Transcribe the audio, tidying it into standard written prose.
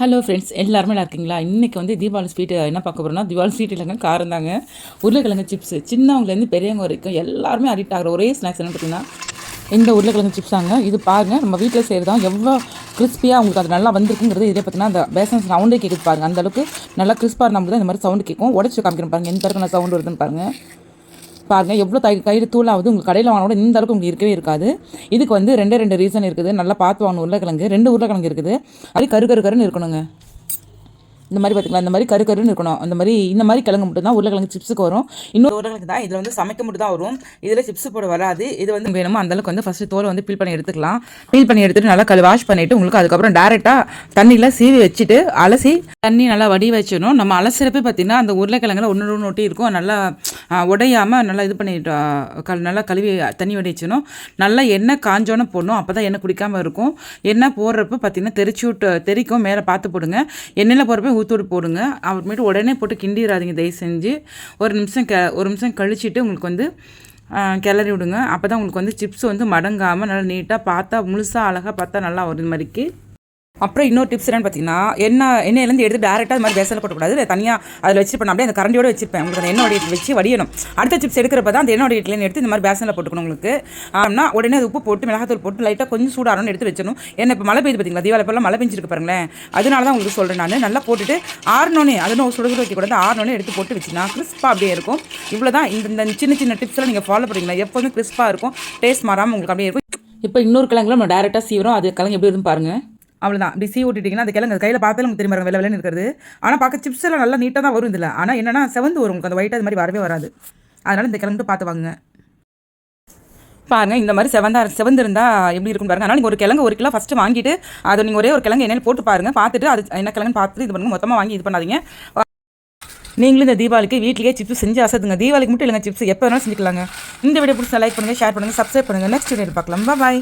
Hello friends, எல்லாருமே நல்லா இருக்கீங்களா? இன்றைக்கி வந்து தீபாவளி ஸ்வீட்டு என்ன பார்க்க போகிறோம்னா, தீபாவளி ஸ்வீட் இல்லைங்க, காரம் தாங்க. உருளைக்கிழங்கு சிப்ஸு. சின்னவங்கலேருந்து பெரியவங்க வரைக்கும் எல்லாருமே அடிக்ட் ஆகிற ஒரே ஸ்நாக்ஸ் என்னென்னு பார்த்தீங்கன்னா, இந்த உருளைக்கிழங்கு சிப்ஸ் தாங்க. இது பாருங்கள், நம்ம வீட்டில் செய்கிறதா எவ்வளோ கிறிஸ்பியாக உங்களுக்கு அது நல்லா வந்திருக்குங்கிறது. இதே பார்த்தீங்கன்னா அந்த பேசன் சவுண்டே கேட்குது பாருங்கள். அந்தளவுக்கு நல்லா கிறிஸ்பாக இருந்தால் தான் இந்த மாதிரி சவுண்டு கேட்கும். உடச்சி காமிக்கிறேன் பாருங்கள், எந்த அளவுக்கு நான் சவுண்டு வருதுன்னு பாருங்கள். பாருங்கள் எவ்வளோ கையில் தூளாவது. உங்களுக்கு கடையில் வாங்கினோட இந்த அளவுக்கு உங்களுக்கு இருக்கவே இருக்காது. இதுக்கு வந்து ரெண்டு ரீசன் இருக்குது. நல்லா பார்த்து வாங்கணும். உருளைக்கிழங்கு 2 உருளைக்கிழங்கு இருக்குது. அது கருன்னு இருக்கணுங்க. இந்த மாதிரி பார்த்திங்களா, இந்த மாதிரி கருன்னு இருக்கணும். இந்த மாதிரி கிழங்கு மட்டும் தான் உருளைக்கிழங்கு சிப்ஸுக்கு வரும். இன்னொரு உருளைக்கிழங்கு தான் இதில் வந்து சமைக்க மட்டும் தான் வரும். இதில் சிப்ஸ் போட வராது. இது வந்து வேணுமோ அந்தளவுக்கு வந்து ஃபஸ்ட்டு தோலை வந்து பீல் பண்ணி எடுத்துக்கலாம். பீல் பண்ணி எடுத்துட்டு நல்லா வாஷ் பண்ணிவிட்டு உங்களுக்கு அதுக்கப்புறம் டேரெக்டாக தண்ணியில் சீவி வச்சுட்டு அலசி தண்ணி நல்லா வடி வச்சிடணும். நம்ம அலசிறப்பே பார்த்திங்கன்னா அந்த உருளைக்கிழங்குல ஒன்று ஒட்டி இருக்கும். நல்லா உடையாமல் நல்லா இது பண்ணிட்டு நல்லா கழுவி தண்ணி வடி வச்சிடணும். நல்லா எண்ணெய் காஞ்சோன்னு போடணும். அப்போ தான் எண்ணெய் குடிக்காமல் இருக்கும். எண்ணெய் போடுறப்ப பார்த்திங்கன்னா தெரிக்கும். மேலே பார்த்து போடுங்க. எண்ணெயில் போடுறப்ப ஊற்றோடு போடுங்க. அப்புறமேட்டு உடனே போட்டு கிண்டிடாதீங்க தயவு செஞ்சு. ஒரு நிமிஷம் கழிச்சிட்டு உங்களுக்கு வந்து கிளறி விடுங்க. அப்போ தான் உங்களுக்கு வந்து சிப்ஸ் வந்து மடங்காமல் நல்லா நீட்டாக பார்த்தா முழுசாக அழகாக பார்த்தா நல்லா ஒரு மாதிரிக்கு. அப்புறம் இன்னொரு டிப்ஸ் என்னன்னு பார்த்தீங்கன்னா, எண்ணெயிலேருந்து எடுத்து டேரெக்டாக அது மாதிரி பேசல போட்டக்கூடாது. தனியாக அதில் வச்சுருப்பேன். அப்படியே அந்த கரண்டியோடு வச்சுருப்பேன். உங்களுக்கு அந்த எண்ணெய் வடிட்டு வச்சு வடியணும். அடுத்த சிப்ஸ் எடுக்கிறப்ப தான் அந்த எண்ணெய் வடிட்டிலேருந்து எடுத்து இந்த மாதிரி பேசனில் போட்டுக்கணும். உங்களுக்கு ஆனால் உடனே அது உப்பு போட்டு மிளகாத்தூள் போட்டு லைட்டாக கொஞ்சம் சூடாகணும்னு எடுத்து வச்சணும். ஏன்னா இப்போ மழை பெய்யுது பார்த்தீங்களா, தீபாவளி இப்போலாம் மழை பெஞ்சிருக்கு பாருங்களேன். அதனால தான் உங்களுக்கு சொல்கிறேன். நான் நல்லா போட்டுட்டு ஆறனோனே அதனால் சுட வைக்கக்கூடாது. ஆறனோனே எடுத்து போட்டு வச்சுனா கிறிஸ்பாக அப்படியே இருக்கும். இவ்வளோ தான். இந்த சின்ன டிப்ஸ்லாம் நீங்கள் ஃபாலோ பண்ணிங்களா, எப்போதும் கிறிஸ்பாக இருக்கும். டேஸ்ட் மாறாமல் உங்களுக்கு அப்படியே இருக்கும். இப்போ இன்னொரு கிழங்குல நம்ம டேரெக்டாக சீவிரம். அது கிழங்கு எப்படி இருக்குன்னு பாருங்கள். அவ்வளோதான். அப்படி சீ ஓட்டிட்டிங்கன்னா அந்த கிழங்கு கையில் பார்த்தாலும் உங்களுக்கு தெரியும் வெள்ளை வெள்ளன்னு இருக்கிறது. ஆனால் பார்க்க சிப்ஸ் எல்லாம் நல்லா நீட்டாக தான் வரும் இதில். ஆனால் என்னென்னா செவந்து வரும் உங்களுக்கு. அந்த ஒயிட் அது மாதிரி வரவே வராது. அதனால் இந்த கிழங்கு பார்த்து வாங்க. பாருங்கள், இந்த மாதிரி செவந்திருந்தால் எப்படி இருக்கும் பாருங்கள். அதனால் நீங்கள் ஒரு கிழங்கு 1 கிலோ ஃபஸ்ட்டு வாங்கிட்டு அதை நீங்கள் ஒரே ஒரு கிழங்கு எண்ணெயில் போட்டு பாருங்கள். பார்த்துட்டு அது என்ன கிழங்குன்னு பார்த்துட்டு இது பண்ணுங்கள். மொத்தமாக வாங்கி இது பண்ணாதீங்க. நீங்களும் இந்த தீபாவளிக்கு வீட்லேயே சிப்ஸ் செஞ்சு அசத்துங்க. தீபாவளிக்கு மட்டும் இல்லைங்க, சிப்ஸ் எப்போ வேணாலும் செஞ்சுக்கலாங்க. இந்த வீடியோ பிடிச்சா லைக் பண்ணுங்கள், ஷேர் பண்ணுங்கள், சப்ஸ்கிரைப் பண்ணுங்கள். நெக்ஸ்ட் வீடியோ பார்க்கலாம். பாய்.